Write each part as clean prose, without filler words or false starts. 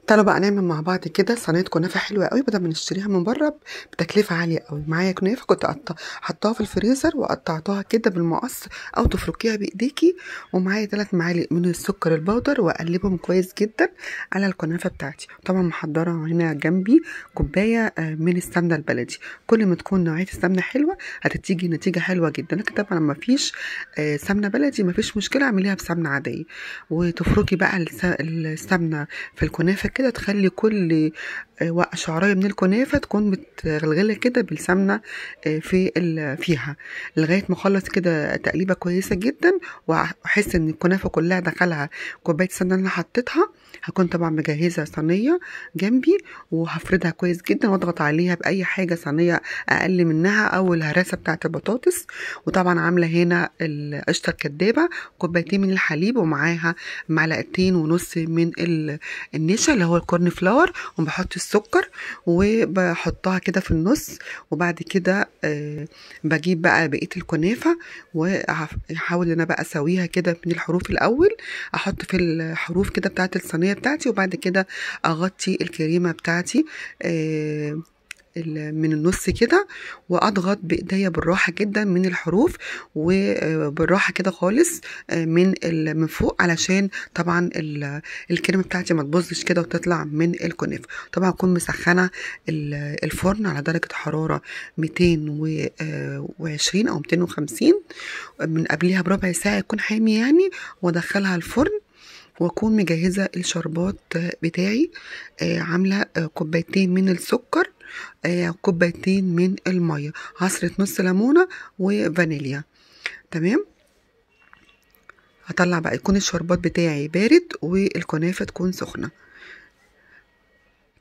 تعالوا بقى نعمل مع بعض كده صينيه كنافه حلوه قوي بدل ما نشتريها من بره بتكلفه عاليه قوي. معايا كنافه كنت حطاها في الفريزر وقطعتها كده بالمقص او تفركيها بايديكي، ومعايا 3 معالق من السكر البودر واقلبهم كويس جدا على الكنافه بتاعتي. طبعا محضره هنا جنبي كوبايه من السمنه البلدي. كل ما تكون نوعيه السمنه حلوه هتديكي نتيجه حلوه جدا، لكن طبعا لما فيش سمنه بلدي مفيش مشكله، اعمليها بسمنه عاديه وتفركي بقى السمنه في الكنافه كده، تخلي كل شعرايه من الكنافه تكون متغلغله كده بالسمنه فيها لغايه ما اخلص كده تقليبه كويسه جدا، واحس ان الكنافه كلها دخلها كوبايه السمنه اللي انا حطيتها. هكون طبعا مجهزه صينيه جنبي وهفردها كويس جدا واضغط عليها باي حاجه، صينيه اقل منها او الهراسه بتاعه البطاطس. وطبعا عامله هنا القشطه الكدابه، كوبايتين من الحليب ومعاها 1.5 معلقة من النشا اللي هو الكورن فلاور، وبحط السكر وبحطها كده في النص. وبعد كده بجيب بقى بقيه الكنافه واحاول ان انا بقى اسويها كده من الحروف الاول، احط في الحروف كده بتاعه الصينيه بتاعتي، وبعد كده اغطي الكريمه بتاعتي من النص كده، واضغط بايديا بالراحه جدا من الحروف وبالراحه كده خالص من فوق، علشان طبعا الكريمه بتاعتي ما تبوظش كده وتطلع من الكنافه. طبعا اكون مسخنه الفرن على درجه حراره 220 او 250 من قبلها بربع ساعه، يكون حامي يعني، وادخلها الفرن. واكون مجهزه الشربات بتاعي، عامله كوبايتين من السكر، كوبايتين من الميه، عصره نص ليمونه وفانيليا. تمام. هطلع بقى يكون الشربات بتاعي بارد والكنافه تكون سخنه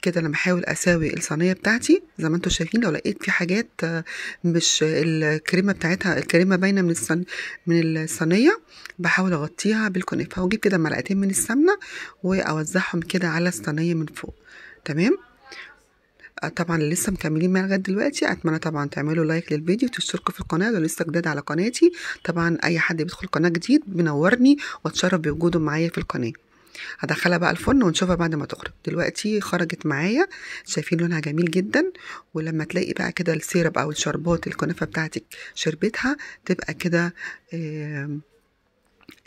كده. انا بحاول اساوي الصينيه بتاعتي زي ما انتم شايفين. لو لقيت في حاجات مش الكريمه بتاعتها، الكريمه باينه من الصينيه، بحاول اغطيها بالكنافه، واجيب كده 2 معلقة من السمنه واوزعهم كده على الصينيه من فوق. تمام. طبعا لسه مكملين معايا لغايه دلوقتي، اتمنى طبعا تعملوا لايك للفيديو وتشتركوا في القناه لو لسه جداد على قناتي. طبعا اي حد بيدخل قناه جديد بنورني واتشرف بوجوده معايا في القناه. هدخلها بقى الفرن ونشوفها بعد ما تخرج. دلوقتي خرجت معايا، شايفين لونها جميل جدا. ولما تلاقي بقى كده السيرب او الشربات الكنافه بتاعتك شربتها، تبقى كده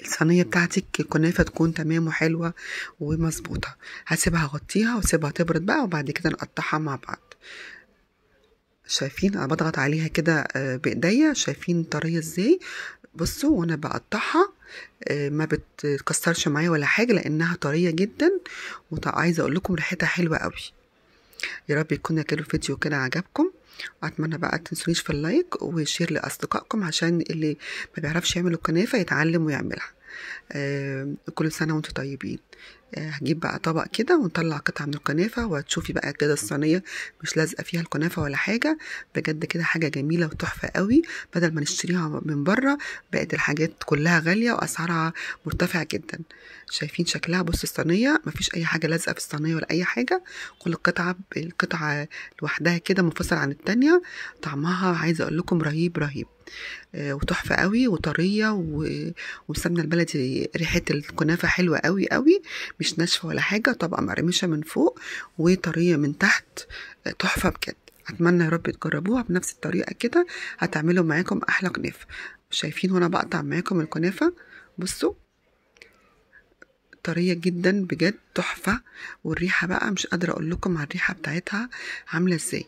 الصينيه بتاعتك الكنافه تكون تمام وحلوه ومظبوطه. هسيبها اغطيها واسيبها تبرد بقى، وبعد كده نقطعها مع بعض. شايفين انا بضغط عليها كده بايديا، شايفين طريه ازاي؟ بصوا وانا بقطعها ما بتكسرش معايا ولا حاجه لانها طريه جدا، وعايزه اقول لكم ريحتها حلوه قوي. يا رب يكون كده الفيديو كده عجبكم. اتمنى بقى تنسونيش في اللايك وشير لاصدقائكم عشان اللي ما بيعرفش يعمل الكنافه يتعلم ويعملها. كل سنه وانتم طيبين. هجيب بقى طبق كده ونطلع قطعه من الكنافه، وهتشوفي بقى كده الصينيه مش لازقه فيها الكنافه ولا حاجه. بجد كده حاجه جميله وتحفه قوي، بدل ما نشتريها من بره بقت الحاجات كلها غاليه واسعارها مرتفعه جدا. شايفين شكلها؟ بص الصينيه مفيش اي حاجه لازقه في الصينيه ولا اي حاجه، كل القطعه لوحدها كده منفصله عن التانية. طعمها عايزه اقول لكم رهيب رهيب وتحفه قوي وطريه، والسمنه البلدي ريحه الكنافه حلوه قوي قوي، مش ناشفه ولا حاجه، طبقه مقرمشه من فوق وطريه من تحت. تحفه بجد. اتمنى يا رب تجربوها بنفس الطريقه كده، هتعملوا معاكم احلى كنافه. شايفين وانا بقطع معاكم الكنافه؟ بصوا طريه جدا بجد، تحفه. والريحه بقى مش قادره اقول لكم على الريحه بتاعتها عامله ازاي.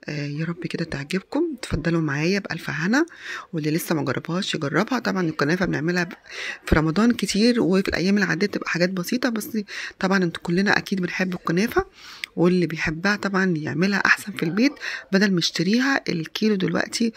يا رب كده تعجبكم. تفضلوا معايا بالف هنا، واللي لسه ما جربهاش يجربها. طبعا الكنافه بنعملها في رمضان كتير، وفي الايام العاديه تبقى حاجات بسيطه، بس طبعا انتوا كلنا اكيد بنحب الكنافه، واللي بيحبها طبعا يعملها احسن في البيت بدل ما يشتريها الكيلو دلوقتي